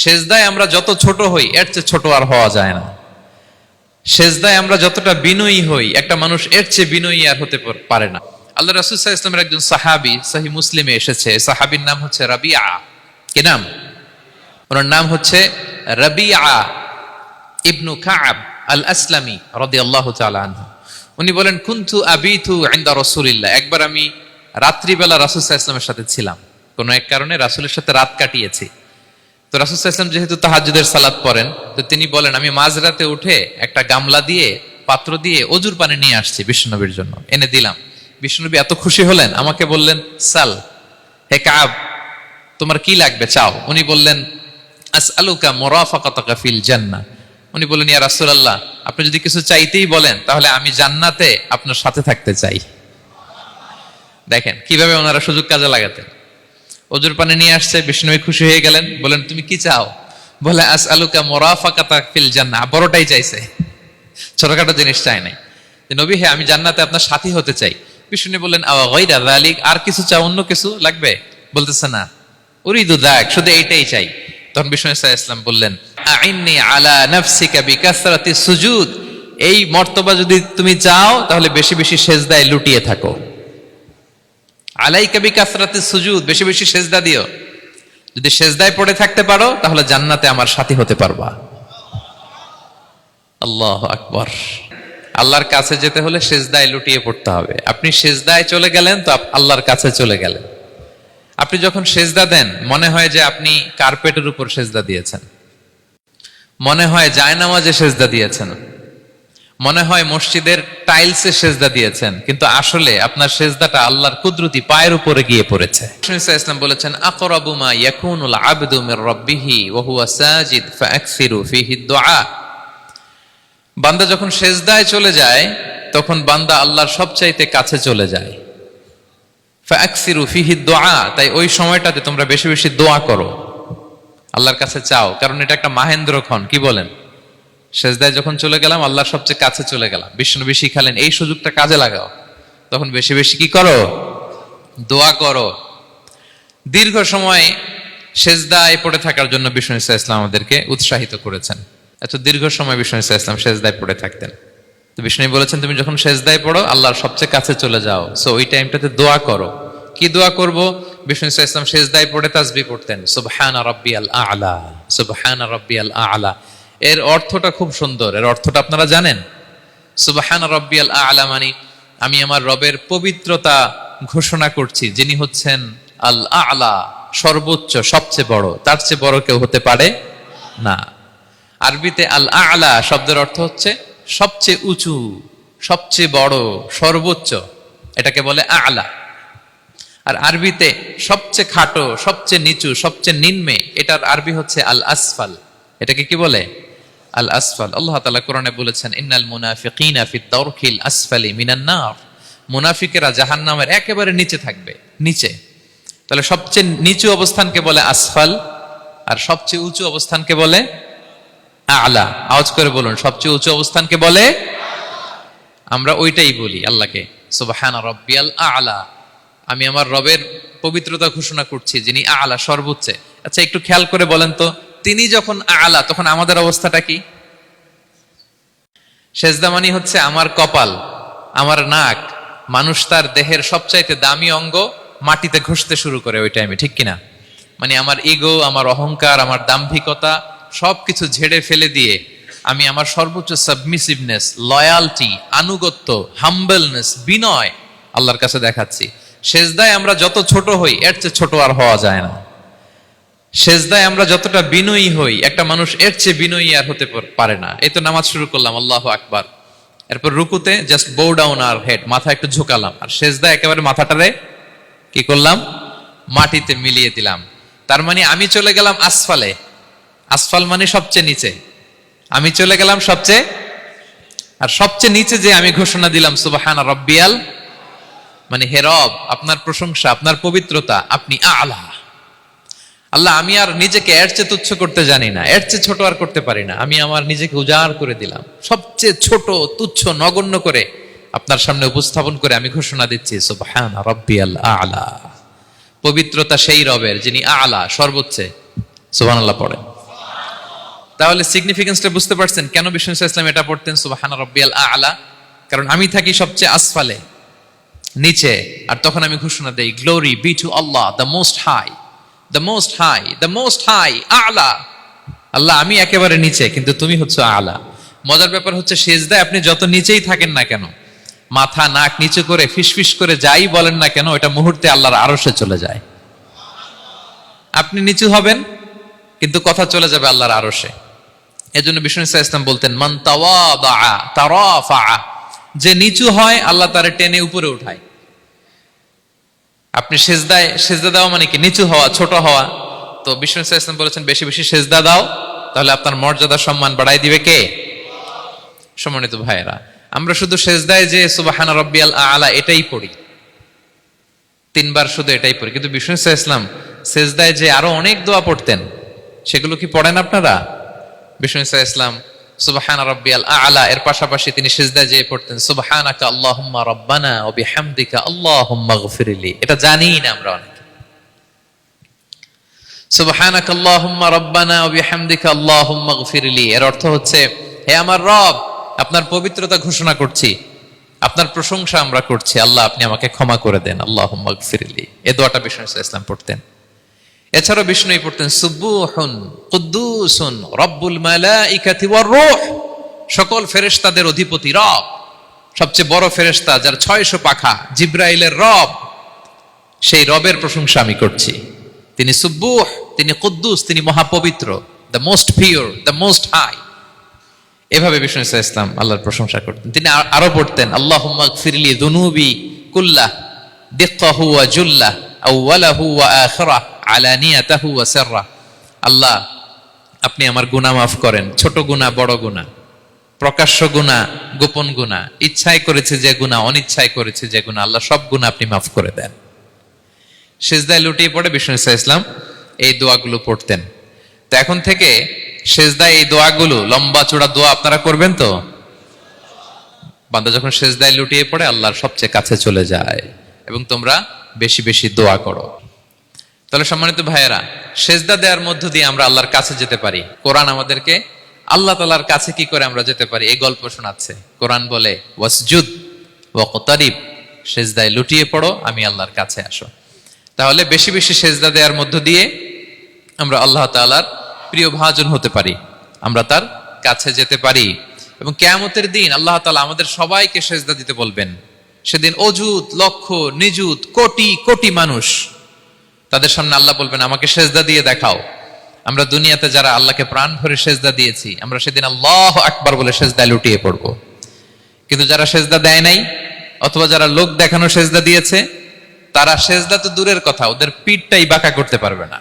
সেজদায় আমরা যত ছোট হই এর চেয়ে ছোট আর হওয়া যায় না। সেজদায় আমরা যতটা বিনয়ী হই একটা মানুষ এর চেয়ে বিনয়ী আর হতে পারে না। আল্লাহ রাসূল সাল্লাল্লাহু আলাইহি ওয়াসাল্লামের একজন সাহাবী সহিহ মুসলিমে এসেছে, সাহাবীর নাম হচ্ছে রাবিআ। কি নাম? ওনার নাম হচ্ছে রাবিআ ইবনু কাব আল আসলামি রাদিয়াল্লাহু তাআলা আনহু। উনি বলেন, কুনতু আবিতু ইনদা রাসূলিল্লাহ, একবার আমি রাত্রিবেলা রাসূল সাল্লাল্লাহু আলাইহি ওয়াসাল্লামের সাথে ছিলাম, কোনো এক কারণে রাসূলের সাথে রাত কাটিয়েছি। তো রাসূল সাল্লাল্লাহু আলাইহি ওয়াসাল্লাম যেহেতু তাহাজ্জুদের সালাত পড়েন, তো তিনি বলেন আমি মাঝরাতে উঠে একটা গামলা দিয়ে পাত্র দিয়ে অজুর পানি নিয়ে আসছি বিশ্বনবীর জন্য, এনে দিলাম। বিশ্বনবী এত খুশি হলেন, আমাকে বললেন সাল, হে কাব তোমার কি লাগবে চাও। উনি বললেন আসআলুকা মুরাফাকাতাকা ফিল জান্নাহ। উনি বললেন ইয়া রাসূলুল্লাহ, আপনি যদি কিছু চাইতেই বলেন তাহলে আমি জান্নাতে আপনার সাথে থাকতে চাই। দেখেন কিভাবে ওনারা সুযোগ কাজে লাগাতেন। অজুর পানি নিয়ে আসছে, বিষ্ণুবী খুশি হয়ে গেলেন, বলেন তুমি কি চাও? বলে আসআলুকা মুরাফাকাতাকা ফিল জান্নাহ, বড়টাই চাইছে, ছোটখাটো জিনিস চাই নাই। যে নবী হে, আমি জান্নাতে আপনার সাথী হতে চাই। বিষ্ণু বললেন আওয়া গায়রা যালিক, আর কিছু চাও, অন্য কিছু লাগবে? বলতেছে না, উরিদু যাক, শুধু এইটাই চাই। তখন বিষ্ণু সাল্লাল্লাহু আলাইহি ওয়াসাল্লাম বললেন আইন্নি আলা নাফসিকা বিকাসরাতি সুজুদ, এই মর্তবা যদি তুমি চাও তাহলে বেশি বেশি সেজদায় লুটিয়ে থাকো। আলাইকা বিকাসরাতি সুজুদ, বেশি বেশি সেজদা দিও। যদি সেজদায় পড়ে থাকতে পারো তাহলে জান্নাতে আমার সাথী হতে পারবা। আল্লাহু আকবার। আল্লাহর কাছে যেতে হলে সেজদায় লুটিয়ে পড়তে হবে। আপনি সেজদায় চলে গেলেন তো আল্লাহর কাছে চলে গেলেন। আপনি যখন সেজদা দেন মনে হয় যে আপনি কার্পেটের উপর সেজদা দিয়েছেন, মনে হয় জায়নামাজে সেজদা দিয়েছেন, মনে হয় মসজিদের টাইলসে সেজদা দিয়েছেন, কিন্তু আসলে আপনার সেজদাটা আল্লাহর কুদরতি পায়ের উপরে গিয়ে পড়েছে। রাসূল সাল্লাল্লাহু আলাইহি ওয়াসাল্লাম বলেছেন আকরাবু মা ইয়াকুনুল আবদু মির রাব্বিহি ওয়া হুয়া সাজিদ ফাআকসিরু ফিহি দুআ। বান্দা যখন সেজদায় চলে যায় তখন বান্দা আল্লাহর সবচাইতে কাছে চলে যায়। ফাআকসিরু ফিহি দুআ, তাই ওই সময়টাতে তোমরা বেশি বেশি দোয়া করো, আল্লাহর কাছে চাও, কারণ এটা একটা মাহেন্দ্রক্ষণ। কি বলেন? সেজদায় যখন চলে গেলাম আল্লাহর সবচেয়ে কাছে চলে গেলাম। বিষ্ণুনবী শিখালেন এই সুযোগটা কাজে লাগাও, তখন বেশি বেশি কি করো? দোয়া করো। দীর্ঘ সময় সেজদায় পড়ে থাকার জন্য বিষ্ণু সাল্লাল্লাহু আলাইহি ওয়াসাল্লাম আমাদেরকে উৎসাহিত করেছেন। এত দীর্ঘ সময় বিষ্ণু সাল্লাল্লাহু আলাইহি ওয়াসাল্লাম সেজদায় পড়ে থাকতেন। তো বিষ্ণু বলেছেন তুমি যখন সেজদায় পড়ো আল্লাহর সবচেয়ে কাছে চলে যাও, সো ওই টাইমটাতে দোয়া করো। কি দোয়া করব? বিষ্ণু সাল্লাল্লাহু আলাইহি ওয়াসাল্লাম সেজদায় পড়ে তাসবিহ পড়তেন, সুবহানা রাব্বিয়াল আ'লা, সুবহানা রাব্বিয়াল আ'লা। এর অর্থটা খুব সুন্দর। এর অর্থটা আপনারা জানেন? সুবহানা রাব্বিয়াল আ'লা মানে আমি আমার রবের পবিত্রতা ঘোষণা করছি, যিনি হচ্ছেন আল আ'লা, সর্বোচ্চ, সবচেয়ে বড়, তার চেয়ে বড় কেউ হতে পারে না। আরবিতে আল আ'লা শব্দের অর্থ হচ্ছে সবচেয়ে উঁচু, সবচেয়ে বড়, সর্বোচ্চ, এটাকে বলে আ'লা। আর আরবিতে সবচেয়ে খাটো, সবচেয়ে নিচু, সবচেয়ে নিম্নে, এটার আরবি হচ্ছে আল আসফাল। এটাকে কি বলে? আল আসফাল। আল্লাহ তাআলা কোরআনে বলেছেন ইন্নাল মুনাফিকিনা ফিদ দারকিল আসফালি মিনান নার, মুনাফিকেরা জাহান্নামের একেবারে নিচে থাকবে, নিচে। তাহলে সবচেয়ে নিচু অবস্থানকে বলে আসফাল, আর সবচেয়ে উঁচু অবস্থানকে বলে আ'লা। আওয়াজ করে বলুন, সবচেয়ে উঁচু অবস্থানকে বলে? আমরা ওইটাই বলি আল্লাহকে, সুবহানা রাব্বিয়াল আ'লা, আমি আমার রবের পবিত্রতা ঘোষণা করছি যিনি আ'লা, সর্বোচ্চ। আচ্ছা একটু খেয়াল করে বলেন তো, তিনি যখন আ'লা তখন আমাদের অবস্থাটা কি? সেজদা মানে হচ্ছে আমার কপাল, আমার নাক, মানুষ তার দেহের সবচাইতে দামি অঙ্গ মাটিতে ঘষতে শুরু করে ওই টাইমে, ঠিক কিনা? মানে আমার ইগো, আমার অহংকার, আমার দাম্ভিকতা সবকিছু ঝেড়ে ফেলে দিয়ে আমি আমার সর্বোচ্চ সাবমিসিভনেস, লয়ালটি, আনুগত্য, হাম্বলনেস, বিনয় আল্লাহর কাছে দেখাচ্ছি। সেজদায় আমরা যত ছোট হই এর চেয়ে ছোট আর হওয়া যায় না। সেজদায় আমরা যতটা বিনয়ী হই একটা মানুষ এর চেয়ে বিনয়ী আর হতে পারে না। এই তো নামাজ শুরু করলাম, আল্লাহু আকবার, এরপর রুকুতে জাস্ট বো ডাউন আর হেড, মাথা একটু ঝুঁকালাম, আর সেজদায় একেবারে মাথাটারে কি করলাম? মাটিতে মিলিয়ে দিলাম। তার মানে আমি চলে গেলাম আসফালে। আসফাল মানে সবচেয়ে নিচে, আমি চলে গেলাম সবচেয়ে, আর সবচেয়ে নিচে যে আমি ঘোষণা দিলাম সুবহানা রাব্বিয়াল, মানে হে রব আপনার প্রশংসা, আপনার পবিত্রতা, আপনি আ'লা। আল্লাহ আমি আর নিজেকে এর চেয়ে তুচ্ছ করতে জানি না, এর চেয়ে ছোট আর করতে পারি না, আমি আমার নিজেকে উজাড় করে দিলাম, সবচেয়ে ছোট, তুচ্ছ, নগণ্য করে আপনার সামনে উপস্থাপন করে আমি ঘোষণা দিচ্ছি সুবহানা রাব্বিয়াল আ'লা। পবিত্রতা সেই রবের যিনি আ'লা, সর্বোচ্চ। সুবহানাল্লাহ পড়েন। তাহলে সিগনিফিকেন্সটা বুঝতে পারছেন কেন বিষ্ণু ইসলাম এটা পড়তেন সুবহান রাব্বিয়াল আ'লা? কারণ আমি থাকি সবচেয়ে আসফালে, নিচে, আর তখন আমি ঘোষণা দেই, glory be to Allah the most high, the most high, the most high, আ'লা। আল্লাহ আমি একেবারে নিচে, কিন্তু তুমি হচ্ছে আ'লা। মজার ব্যাপার হচ্ছে সেজদায় আপনি যত নিচেই থাকেন না কেন, মাথা নাক নিচু করে ফিসফিস করে যাই বলেন না কেন, এটা মুহূর্তে আল্লাহর আরশে চলে যায়। আপনি নিচু হবেন কিন্তু কথা চলে যাবে আল্লাহর আরশে। এজন্য বিষ্ণু ইসলাম বলতেন, মান তাওয়াদা তারাফা, যে নিচু হয় আল্লাহ তারে টেনে উপরে উঠায়। আপনি সেজদা দেওয়া মানে কি? নিচু হওয়া, ছোট হওয়া। তো বিষ্ণু ইসলাম বলেছেন বেশি বেশি সেজদা দাও, তাহলে আপনার মর্যাদা সম্মান বাড়াই দিবে কে? সম্মানিত ভাইয়েরা, আমরা শুধু সেজদায় যে সুবহান রাব্বিয়াল আ'লা এটাই পড়ি, 3 বার শুধু এটাই পড়ি, কিন্তু বিষ্ণু ইসলাম সেজদায় যে আরো অনেক দোয়া পড়তেন, সেগুলো কি পড়েন আপনারা? বিষ্ণু ইসলাম সুবহান রাব্বিয়াল আ'লা এর পাশাপাশি তিনি সিজদায় যেয়ে পড়তেন সুবহানাকা আল্লাহুম্মা রাব্বানা ওয়া বিহামদিকা আল্লাহুম্মা গফিরলি। এটা জানিই না আমরা অনেকে। সুবহানাকা আল্লাহুম্মা রাব্বানা ওয়া বিহামদিকা আল্লাহুম্মা গফিরলি এর অর্থ হচ্ছে, হে আমার রব, আপনার পবিত্রতা ঘোষণা করছি, আপনার প্রশংসা আমরা করছি, আল্লাহ আপনি আমাকে ক্ষমা করে দেন, আল্লাহুম্মা গফিরলি। এই দোয়াটা বিষ্ণু ইসলাম পড়তেন। এছাড়াও বিষ্ণুই পড়তেন সুবহুন কুদ্দুসুন রব্বুল মালাইকাতি ওয়ার রূহ, সকল ফেরেশতাদের অধিপতি রব, সবচেয়ে বড় ফেরেশতা যার 600 পাখা, জিব্রাইলের রব, সেই রবের প্রশংসা আমি করছি। তিনি সুবহুহ, তিনি কুদ্দুস, তিনি মহাপবিত্র, the most pure, the most high. এভাবে বিষ্ণু ইসলাম আল্লাহর প্রশংসা করতেন। তিনি আরো পড়তেন আল্লাহুম্মা গফিরলি যুনুবি কুল্লাহ দিক্কাহু ওয়া জুল্লাহ আউওয়ালাহু ওয়া আখিরাহ আলানিয়াতাহু ওয়া সিররাহ। আল্লাহ আপনি আমার গুনাহ মাফ করেন, ছোট গুনাহ বড় গুনাহ, প্রকাশ্য গুনাহ গোপন গুনাহ, ইচ্ছায় করেছে যে গুনাহ, অনিচ্ছায় করেছে যে গুনাহ, আল্লাহ সব গুনাহ আপনি মাফ করে দেন। সিজদায় লুটিয়ে পড়ে বিষ্ণু ইসলাম এই দোয়াগুলো পড়তেন। তো এখন থেকে সিজদায় এই দোয়াগুলো, লম্বা চূড়া দোয়া আপনারা করবেন তো? বান্দা যখন সিজদায় লুটিয়ে পড়ে আল্লাহর সবচেয়ে কাছে চলে যায়, এবং তোমরা বেশি বেশি দোয়া করো। তাহলে সম্মানিত ভাইয়েরা, সেজদা দেওয়ার মধ্য দিয়ে আমরা আল্লাহর কাছে যেতে পারি। কোরআন আমাদেরকে আল্লাহ তাআলার কাছে কি করে আমরা যেতে পারি এই গল্প শোনাচ্ছে। কোরআন বলে ওয়াসজুদ ওয়াকতারিব, সেজদায় লুটিয়ে পড়ো, আমি আল্লাহর কাছে আসো। তাহলে বেশি বেশি সেজদা দেওয়ার মধ্য দিয়ে আমরা আল্লাহ তাআলার প্রিয় ভাজন হতে পারি, আমরা তার কাছে যেতে পারি। এবং কিয়ামতের দিন আল্লাহ তাআলা আমাদের সবাইকে সেজদা দিতে বলবেন। সেদিন অযুত লক্ষ নিযুত কোটি কোটি মানুষ, তাদের সামনে আল্লাহ বলবেন আমাকে সেজদা দিয়ে দেখাও। আমরা দুনিয়াতে যারা আল্লাহকে প্রাণ ভরে সেজদা দিয়েছি, আমরা সেদিন আল্লাহু আকবার বলে সেজদায় লুটিয়ে পড়ব। কিন্তু যারা সেজদা দেয় নাই, অথবা যারা লোক দেখানো সেজদা দিয়েছে, তারা সেজদা তো দূরের কথা, ওদের পিঠটাই বাঁকা করতে পারবে না।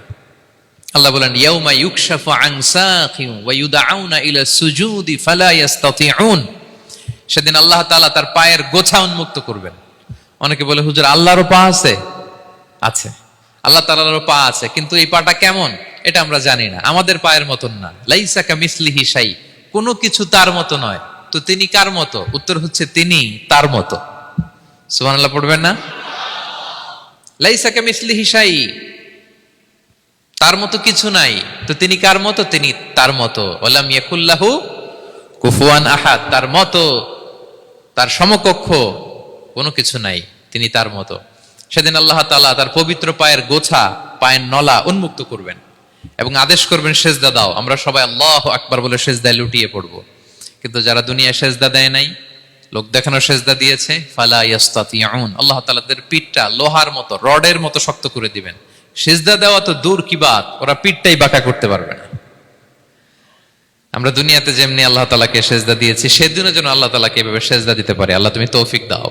আল্লাহ বলেন ইয়াউমা ইউকশাফু আন সাকিন ওয়া ইউদআউনা ইলা সুজুদি ফালা ইস্তাতিউন। সেদিন আল্লাহ তাআলা তার পায়ের গোছা উন্মুক্ত করবেন। অনেকে বলে হুজুর আল্লাহরও পা আছে? আছে, আল্লাহ তাআলারও পা আছে, কিন্তু এই পাটা কেমন এটা আমরা জানি না, আমাদের পায়ের মতন না। লাইসা কামিসলিহি শাই, কোনো কিছু তার মতো নয়। তো তিনি কার মতো? উত্তর হচ্ছে তিনি তার মতো। সুবহানাল্লাহ পড়বেন না? লাইসা কামিসলিহি শাই, তার মতো কিছু নাই। তো তিনি কার মতো? তিনি তার মতো। ওয়ালাম ইয়াকুল্লাহু কুফুয়ান আহাদ, তার মতো, তার সমকক্ষ কোনো কিছু নাই, তিনি তার মতো। সেদিন আল্লাহ তাআলা তার পবিত্র পায়ের গোছা, পায়ের নলা উন্মুক্ত করবেন এবং আদেশ করবেন সেজদা দাও। আমরা সবাই আল্লাহু আকবার বলে সেজদায় লুটিয়ে পড়ব। কিন্তু যারা দুনিয়ায় সেজদা দেয় নাই, লোক দেখানো সেজদা দিয়েছে, ফালা ইয়াস্তাতিউন, আল্লাহ তাআলা তাদের পিঠটা লোহার মতো, রডের মতো শক্ত করে দিবেন। সেজদা দেওয়া তো দূর কি বাত, ওরা পিঠটাই বাঁকা করতে পারবে না। আমরা দুনিয়াতে যেমনি আল্লাহ তাআলাকে সেজদা দিয়েছি, সেদিনও যেন আল্লাহ তাআলাকে এভাবে সেজদা দিতে পারে। আল্লাহ তুমি তৌফিক দাও।